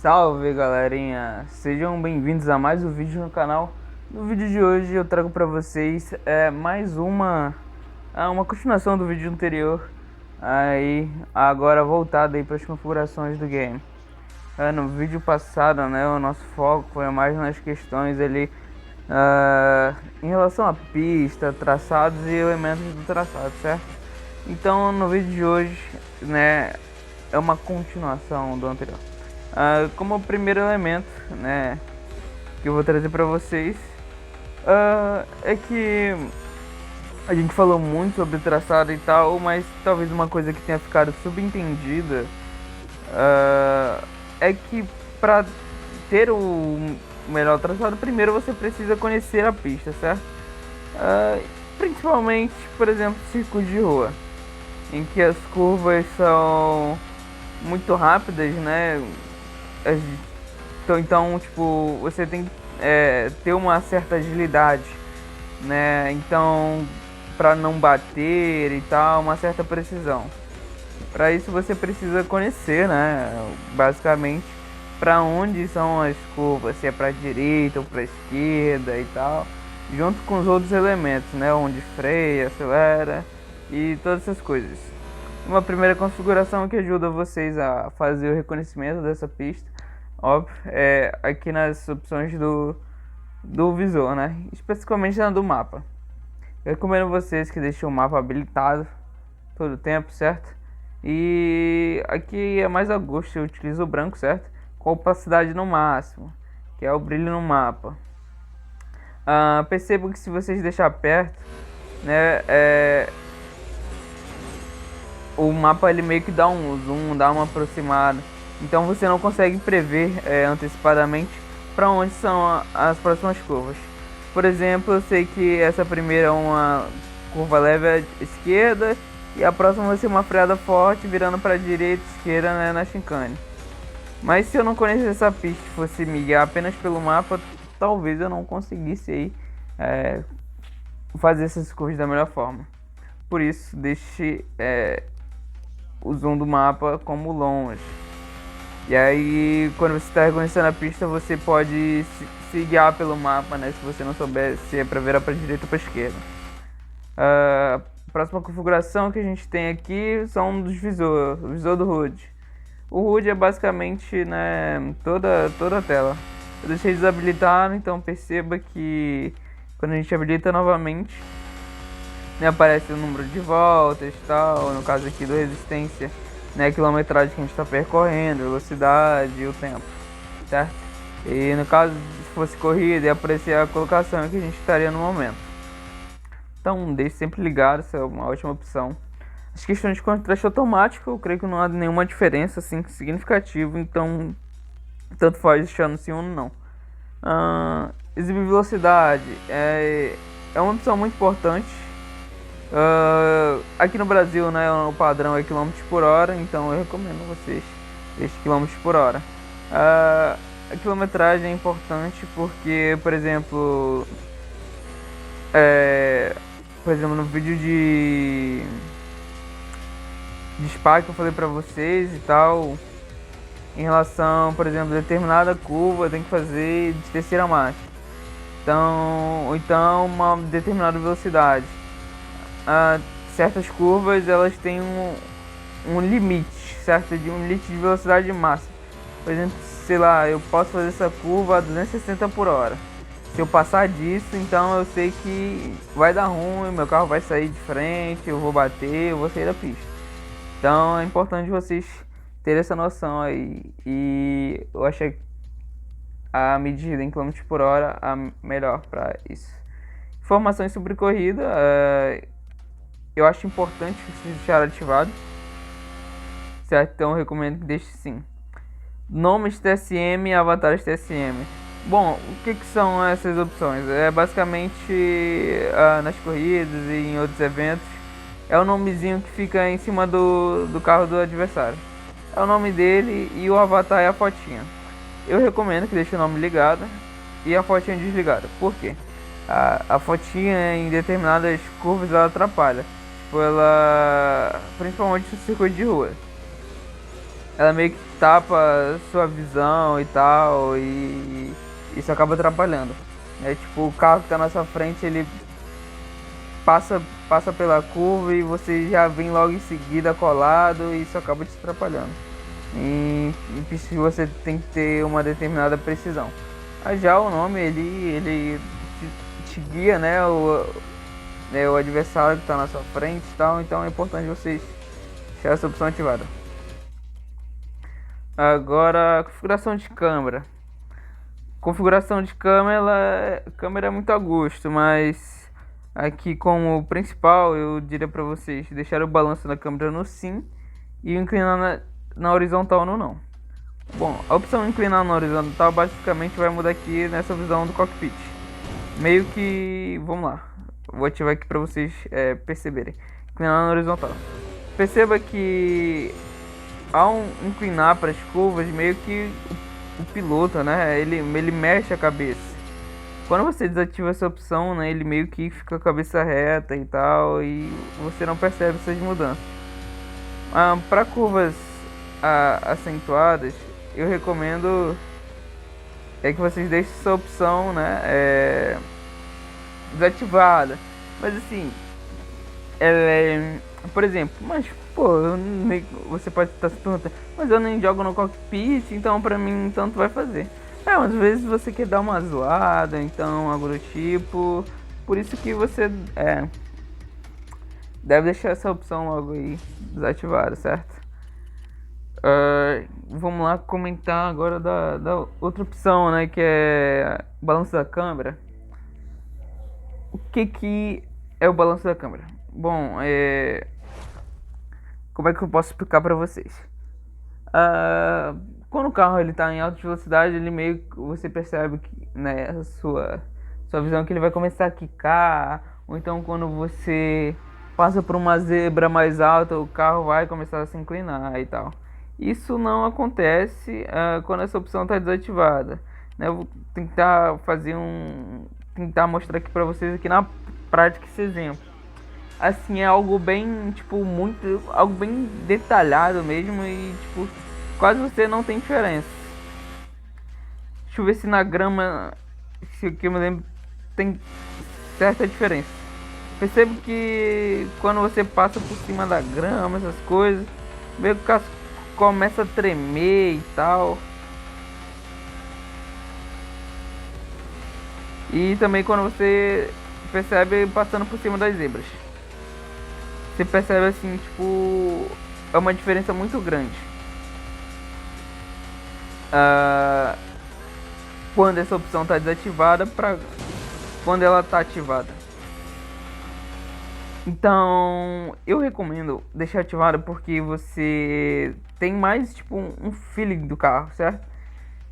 Salve galerinha, sejam bem-vindos a mais um vídeo no canal. No vídeo de hoje eu trago para vocês mais uma continuação do vídeo anterior, aí agora voltado aí para as configurações do game. No vídeo passado, né, o nosso foco foi mais nas questões ali em relação à pista, traçados e elementos do traçado, certo? Então no vídeo de hoje, né, é uma continuação do anterior. Como primeiro elemento, né, que eu vou trazer para vocês, é que a gente falou muito sobre traçado e tal, mas talvez uma coisa que tenha ficado subentendida é que para ter o melhor traçado, primeiro você precisa conhecer a pista, certo? Principalmente, por exemplo, circuito de rua, em que as curvas são muito rápidas, né? Então, tipo, você tem que ter uma certa agilidade, né? Então, para não bater e tal, uma certa precisão. Para isso você precisa conhecer, né? Basicamente, para onde são as curvas, se é para direita ou para esquerda e tal, junto com os outros elementos, né? Onde freia, acelera e todas essas coisas. Uma primeira configuração que ajuda vocês a fazer o reconhecimento dessa pista, óbvio, é aqui nas opções do visor, né? Especificamente na do mapa. Eu recomendo vocês que deixem o mapa habilitado todo o tempo, certo? E aqui é mais a gosto, eu utilizo o branco, certo? Com opacidade no máximo, que é o brilho no mapa. Percebo que se vocês deixar perto, né, o mapa ele meio que dá um zoom, dá uma aproximada. Então você não consegue prever antecipadamente para onde são as próximas curvas. Por exemplo, eu sei que essa primeira é uma curva leve à esquerda e a próxima vai ser uma freada forte virando para a direita e esquerda, né, na chicane. Mas se eu não conhecesse essa pista e fosse me guiar apenas pelo mapa, talvez eu não conseguisse aí, fazer essas curvas da melhor forma. Por isso, deixe o zoom do mapa como longe. E aí, quando você está reconhecendo a pista, você pode se guiar pelo mapa, né? Se você não souber se é para virar para direita ou para esquerda. A próxima configuração que a gente tem aqui são dos visores, o visor do HUD. O HUD é basicamente, né, toda a tela. Eu deixei desabilitado, então perceba que quando a gente habilita novamente, né, aparece o número de voltas e tal, no caso aqui do resistência, né, a quilometragem que a gente está percorrendo, velocidade e o tempo, certo? E no caso, se fosse corrida, ia aparecer a colocação que a gente estaria no momento. Então, deixe sempre ligado, essa é uma ótima opção. As questões de contraste automático, eu creio que não há nenhuma diferença assim, significativa, então tanto faz deixar no sim ou no não. Exibir velocidade é uma opção muito importante. Aqui no Brasil, né, o padrão é km por hora, então eu recomendo vocês deixem km por hora. A quilometragem é importante porque, por exemplo, no vídeo de Spa que eu falei pra vocês e tal, em relação, por exemplo, a determinada curva tem que fazer de terceira marcha, ou então uma determinada velocidade. Certas curvas elas têm um limite, certo? De um limite de velocidade máxima. Por exemplo, sei lá, eu posso fazer essa curva a 260 por hora. Se eu passar disso, então eu sei que vai dar ruim, meu carro vai sair de frente, eu vou bater, eu vou sair da pista. Então é importante vocês terem essa noção aí. E eu achei a medida em km por hora a melhor para isso. Informações sobre corrida, eu acho importante vocês deixarem ativado, certo? Então eu recomendo que deixe sim. Nomes TSM e avatares TSM. Bom, o que são essas opções? É basicamente nas corridas e em outros eventos, é o nomezinho que fica em cima do carro do adversário. É o nome dele e o avatar é a fotinha. Eu recomendo que deixe o nome ligado e a fotinha desligada. Por quê? A fotinha em determinadas curvas ela atrapalha. Principalmente no circuito de rua. ela meio que tapa sua visão e tal, e isso acaba atrapalhando. É tipo, o carro que tá na sua frente, ele passa pela curva e você já vem logo em seguida colado e isso acaba te atrapalhando. Em pista você tem que ter uma determinada precisão. Já o nome, ele te guia, né, o adversário que está na sua frente e tal, então é importante vocês deixar essa opção ativada. Agora, configuração de câmera. Configuração de câmera é muito a gosto, mas aqui como principal eu diria para vocês deixar o balanço da câmera no sim e inclinar na horizontal no não. Bom, a opção inclinar na horizontal basicamente vai mudar aqui nessa visão do cockpit. Meio que, vamos lá, vou ativar aqui para vocês perceberem. Inclinar na horizontal. Perceba que ao inclinar para as curvas, meio que o piloto, né, ele mexe a cabeça. Quando você desativa essa opção, né, ele meio que fica com a cabeça reta e tal, e você não percebe essas mudanças. Para curvas acentuadas, eu recomendo que vocês deixem essa opção, né, desativada. Mas assim, por exemplo, mas pô, você pode estar se perguntando, mas eu nem jogo no cockpit, então pra mim tanto vai fazer. Às vezes você quer dar uma zoada, então algo do tipo. Por isso que você deve deixar essa opção logo aí desativada, certo? Vamos lá comentar agora da outra opção, né, que é o balanço da câmera. O que é o balanço da câmera? Bom, como é que eu posso explicar para vocês? Quando o carro ele tá em alta velocidade, ele meio que você percebe que, né, a sua visão que ele vai começar a quicar, ou então quando você passa por uma zebra mais alta, o carro vai começar a se inclinar e tal. Isso não acontece quando essa opção está desativada, né? Eu vou tentar mostrar aqui para vocês aqui na prática esse exemplo. Assim, é algo bem, tipo, algo bem detalhado mesmo e, tipo, quase você não tem diferença. Deixa eu ver se na grama, se eu me lembro, tem certa diferença. Percebo que quando você passa por cima da grama, essas coisas, meio que o casco começa a tremer e tal. E também quando você percebe passando por cima das zebras. Você percebe assim, tipo, é uma diferença muito grande. Quando essa opção está desativada para quando ela está ativada. Então, eu recomendo deixar ativada porque você tem mais, tipo, um feeling do carro, certo?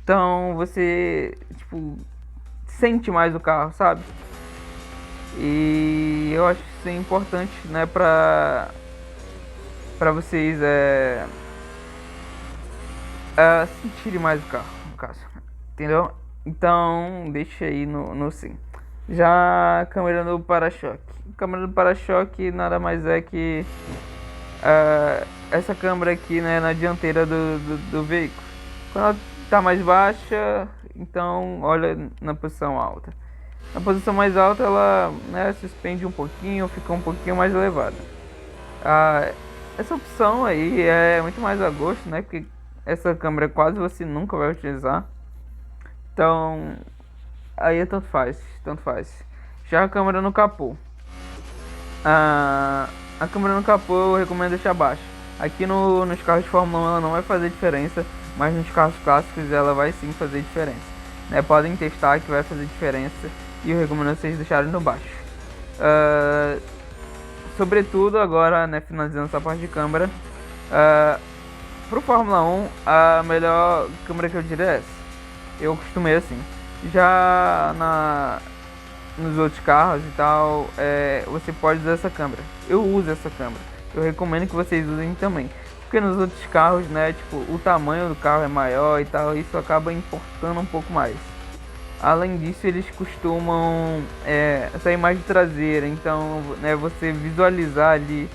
Então, você, tipo, sente mais o carro, sabe? E eu acho isso importante, né, pra vocês sentirem mais o carro, no caso, entendeu? Então, deixa aí no sim. Já a câmera do para-choque. A câmera do para-choque nada mais é que essa câmera aqui, né, na dianteira do veículo. Quando ela tá mais baixa, então olha na posição alta. Na posição mais alta ela, né, suspende um pouquinho, fica um pouquinho mais elevada. Essa opção aí é muito mais a gosto, né, porque essa câmera quase você nunca vai utilizar. Então, aí tanto faz, tanto faz. Já a câmera no capô. A câmera no capô eu recomendo deixar baixa. Aqui nos carros de Fórmula 1 ela não vai fazer diferença, mas nos carros clássicos ela vai sim fazer diferença. Né, podem testar que vai fazer diferença e eu recomendo vocês deixarem no baixo. Sobretudo agora, né, finalizando essa parte de câmera, pro Fórmula 1 a melhor câmera que eu diria é essa. Eu costumei assim. Já nos outros carros e tal, você pode usar essa câmera. Eu uso essa câmera. Eu recomendo que vocês usem também. Porque nos outros carros, né, tipo, o tamanho do carro é maior e tal, isso acaba importando um pouco mais. Além disso, eles costumam essa imagem traseira, então, né, você visualizar ali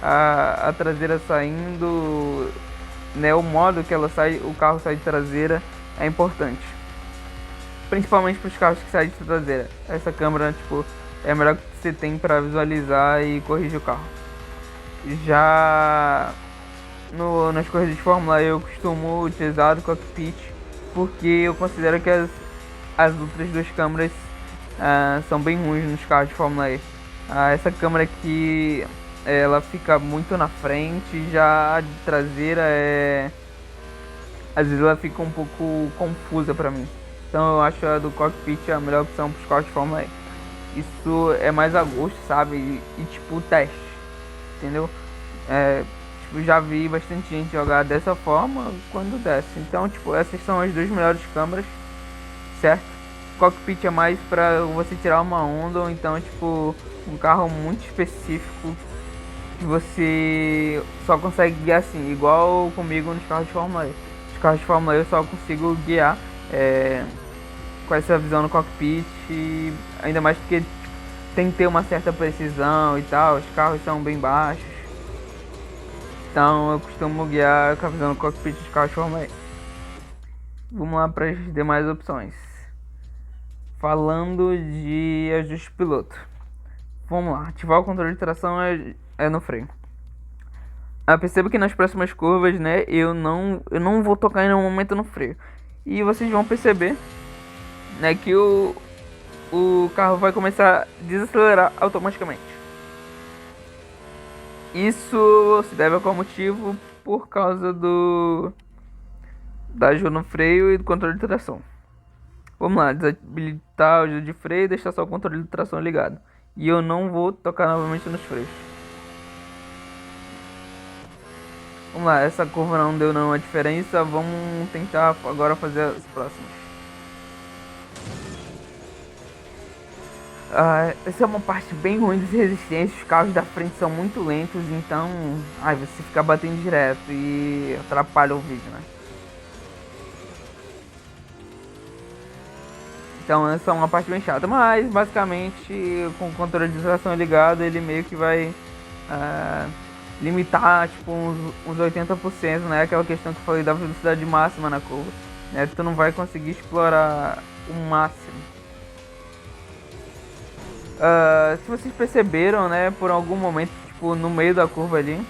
a traseira saindo né, o modo que o carro sai de traseira é importante. Principalmente para os carros que saem de traseira. Essa câmera, tipo, é a melhor que você tem para visualizar e corrigir o carro. Já nas corridas de Fórmula E eu costumo utilizar o cockpit, porque eu considero que as outras duas câmeras são bem ruins nos carros de Fórmula E. Essa câmera aqui, ela fica muito na frente, já a de traseira às vezes ela fica um pouco confusa pra mim. Então eu acho a do cockpit a melhor opção para os carros de Fórmula E. Isso é mais a gosto, sabe? E tipo teste, entendeu? Tipo, já vi bastante gente jogar dessa forma quando desce. Então, tipo, essas são as duas melhores câmeras, certo? O cockpit é mais pra você tirar uma onda, ou então, tipo, um carro muito específico que você só consegue guiar assim, igual comigo nos carros de Fórmula E. Nos carros de Fórmula E eu só consigo guiar com essa visão no cockpit, ainda mais porque tem que ter uma certa precisão e tal, os carros são bem baixos. Então eu costumo guiar com a visão no cockpit de carros de Fórmula E. Vamos lá para as demais opções. Falando de ajuste piloto. Vamos lá, ativar o controle de tração é no freio. Perceba que nas próximas curvas, né, eu não vou tocar em nenhum momento no freio. E vocês vão perceber, né, que o carro vai começar a desacelerar automaticamente. Isso se deve a qual motivo? Por causa da ajuda no freio e do controle de tração. Vamos lá, desabilitar o ajuda de freio e deixar só o controle de tração ligado. E eu não vou tocar novamente nos freios. Vamos lá, essa curva não deu nenhuma diferença. Vamos tentar agora fazer as próximas. Essa é uma parte bem ruim de resistência. Os carros da frente são muito lentos, então você fica batendo direto e atrapalha o vídeo, né? Então essa é uma parte bem chata, mas basicamente com o controle de tração ligado ele meio que vai limitar tipo uns 80%, né? Aquela questão que eu falei da velocidade máxima na curva, né? Tu não vai conseguir explorar o máximo. Se vocês perceberam, né, por algum momento, tipo, no meio da curva ali,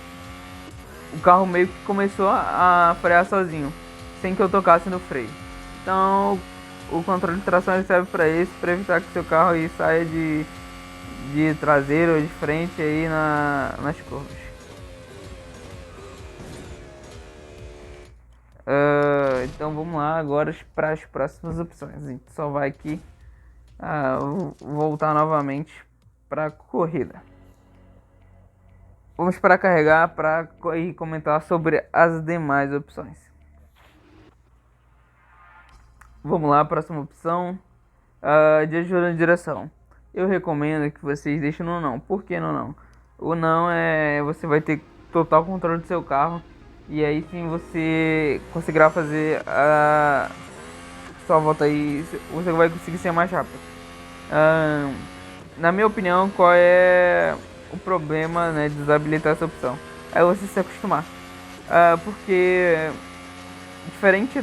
o carro meio que começou a frear sozinho, sem que eu tocasse no freio. Então, o controle de tração ele serve para isso, para evitar que seu carro aí saia de traseiro ou de frente aí nas curvas. Então vamos lá agora para as próximas opções. A gente só vai aqui voltar novamente para a corrida. Vamos para carregar para comentar sobre as demais opções. Vamos lá, próxima opção de ajuda de direção. Eu recomendo que vocês deixem no não. Por que no não? O não é você vai ter total controle do seu carro e aí sim você conseguirá fazer a sua volta aí, você vai conseguir ser mais rápido. Na minha opinião, qual é o problema, né, de desabilitar essa opção? É você se acostumar, porque diferente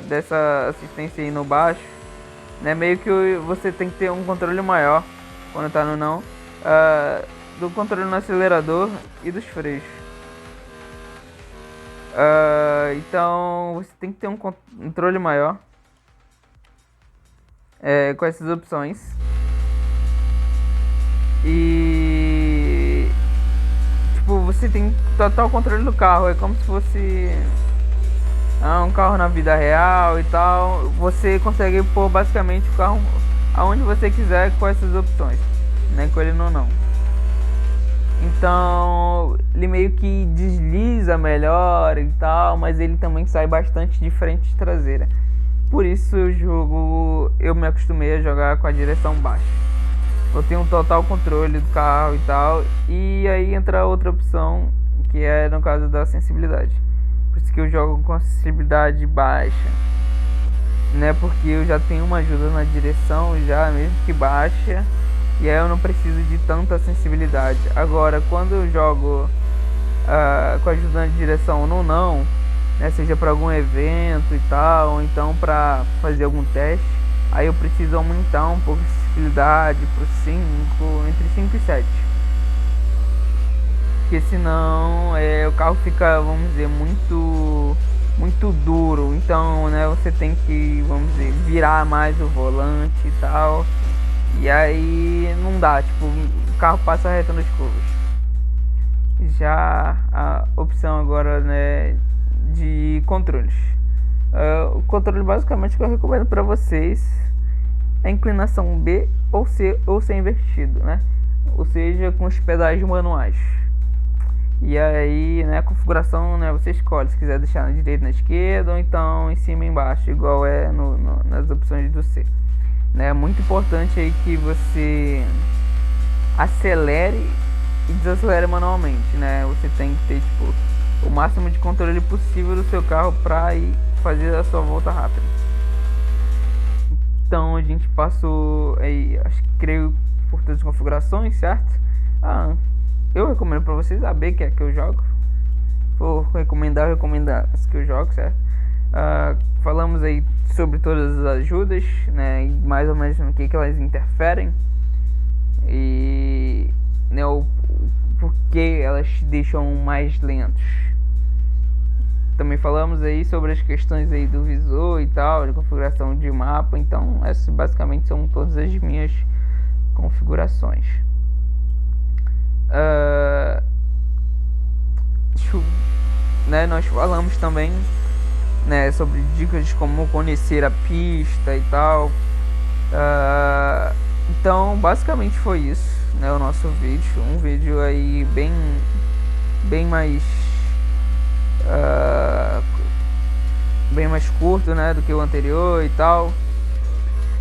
dessa assistência aí no baixo, né, meio que você tem que ter um controle maior quando tá no não, do controle no acelerador e dos freios. Então você tem que ter um controle maior com essas opções. E tipo, você tem total controle do carro. É como se fosse um carro na vida real e tal. Você consegue pôr basicamente o carro aonde você quiser com essas opções, né? Com ele no não. Então ele meio que desliza melhor e tal, mas ele também sai bastante de frente traseira. Por isso eu me acostumei a jogar com a direção baixa. Eu tenho um total controle do carro e tal. E aí entra outra opção, que é no caso da sensibilidade. Por isso que eu jogo com sensibilidade baixa, né? Porque eu já tenho uma ajuda na direção, já mesmo que baixa. E aí eu não preciso de tanta sensibilidade. Agora, quando eu jogo com a ajuda na direção no não, né, seja para algum evento e tal, ou então para fazer algum teste. Aí eu preciso aumentar um pouco a acessibilidade para 5, entre 5 e 7. Porque senão o carro fica, vamos dizer, muito duro. Então, né, você tem que, vamos dizer, virar mais o volante e tal. E aí não dá, tipo, o carro passa reto nas curvas. Já a opção agora, né, de controles. O controle basicamente que eu recomendo para vocês é inclinação B ou C invertido, né? Ou seja, com os pedais manuais. E aí, né, a configuração, né, você escolhe se quiser deixar na direita, na esquerda, ou então em cima e embaixo, igual é nas opções do C. Né, é muito importante aí que você acelere e desacelere manualmente, né? Você tem que ter tipo o máximo de controle possível do seu carro para ir fazer a sua volta rápida. Então a gente passou aí, acho que creio por todas as configurações, certo? Eu recomendo para vocês a B, que é a que eu jogo. Vou recomendar as que eu jogo, certo? Falamos aí sobre todas as ajudas, né? E mais ou menos no que elas interferem. E né, o porquê elas te deixam mais lentos. Também falamos aí sobre as questões aí do visor e tal, de configuração de mapa. Então essas basicamente são todas as minhas configurações. Né, nós falamos também, né, sobre dicas de como conhecer a pista e tal. Então basicamente foi isso, né, o nosso vídeo. Um vídeo aí bem mais curto, né, do que o anterior e tal.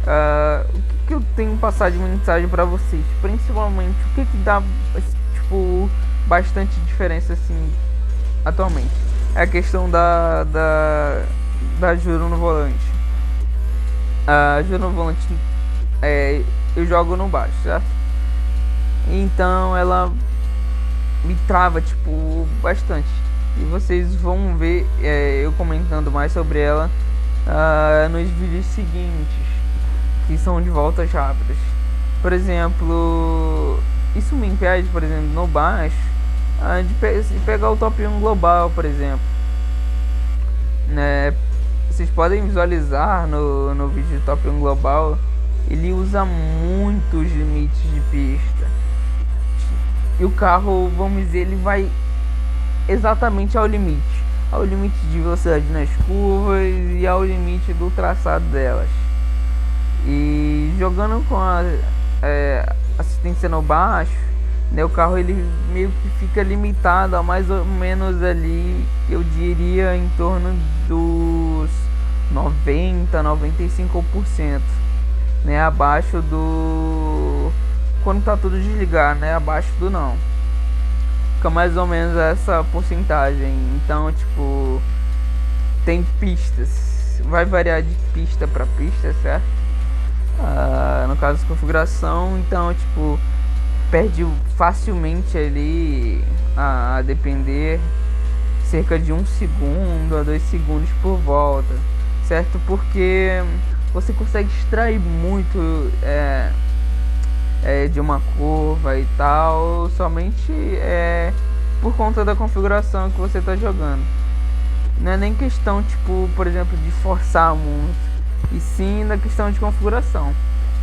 O que eu tenho passado de mensagem para vocês, principalmente o que dá tipo bastante diferença assim atualmente, é a questão da ajuda no volante. A ajuda no volante eu jogo no baixo, certo? Então ela me trava tipo bastante. E vocês vão ver eu comentando mais sobre ela nos vídeos seguintes, que são de voltas rápidas. Por exemplo, isso me impede, por exemplo, no baixo, de pegar o top 1 global, por exemplo. Né? Vocês podem visualizar no vídeo do top 1 global, ele usa muitos limites de pista. E o carro, vamos dizer, ele vai exatamente ao limite de velocidade nas curvas e ao limite do traçado delas. E jogando com a assistência no baixo, né, o carro ele meio que fica limitado a mais ou menos ali, eu diria, em torno dos 90-95%, né, abaixo do quando tá tudo desligado, né, abaixo do não. Fica mais ou menos essa porcentagem. Então, tipo, tem pistas, vai variar de pista para pista, certo? No caso de configuração, então, tipo, perde facilmente ali, a depender, cerca de 1 segundo a 2 segundos por volta, certo? Porque você consegue extrair muito de uma curva e tal, somente por conta da configuração que você está jogando. Não é nem questão, tipo, por exemplo, de forçar muito, e sim na questão de configuração.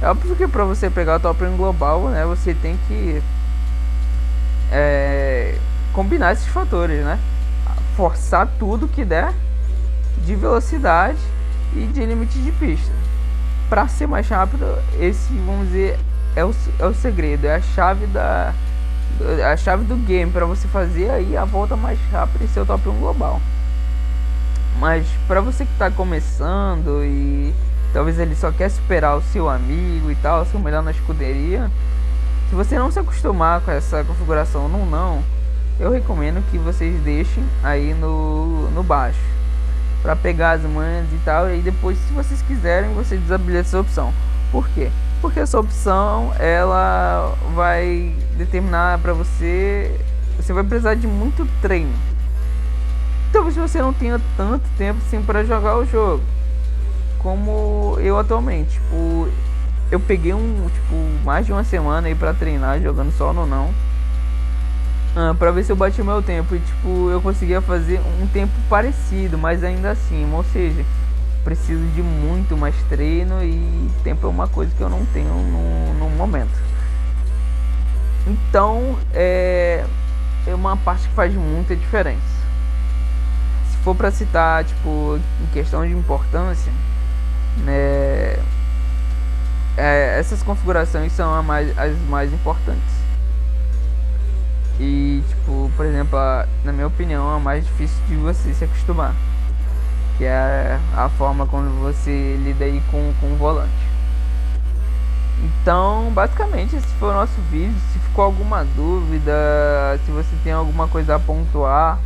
É óbvio que para você pegar o top 1 global, né, você tem que combinar esses fatores, né? Forçar tudo que der de velocidade e de limite de pista. Para ser mais rápido, esse, vamos dizer, é o segredo, é a chave do game para você fazer aí a volta mais rápida em seu top 1 global. Mas para você que está começando e talvez ele só quer superar o seu amigo e tal, seu melhor na escuderia, se você não se acostumar com essa configuração não, eu recomendo que vocês deixem aí no baixo, para pegar as manhas e tal, e depois, se vocês quiserem, vocês desabilitam essa opção. Por quê? Porque essa opção, ela vai determinar para você vai precisar de muito treino. Então talvez você não tenha tanto tempo assim para jogar o jogo como eu atualmente. Tipo, eu peguei mais de uma semana aí pra treinar jogando só no não. Pra ver se eu bati o meu tempo. E tipo, eu conseguia fazer um tempo parecido, mas ainda assim, ou seja, preciso de muito mais treino e tempo é uma coisa que eu não tenho no momento. Então é uma parte que faz muita diferença. Se for pra citar, tipo, em questão de importância, né, essas configurações são as mais importantes. E tipo, por exemplo, na minha opinião, a mais difícil de você se acostumar, que é a forma quando você lida aí com o volante. Então, basicamente, esse foi o nosso vídeo. Se ficou alguma dúvida, se você tem alguma coisa a pontuar,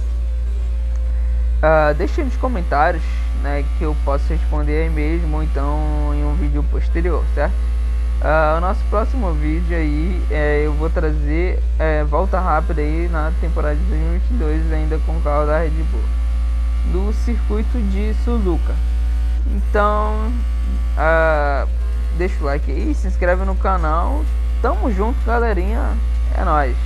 deixe nos comentários, né, que eu posso responder aí mesmo, ou então em um vídeo posterior, certo? O nosso próximo vídeo aí, eu vou trazer volta rápida aí na temporada de 2022, ainda com o carro da Red Bull, do circuito de Suzuka. Então, deixa o like aí, se inscreve no canal. Tamo junto, galerinha. É nóis.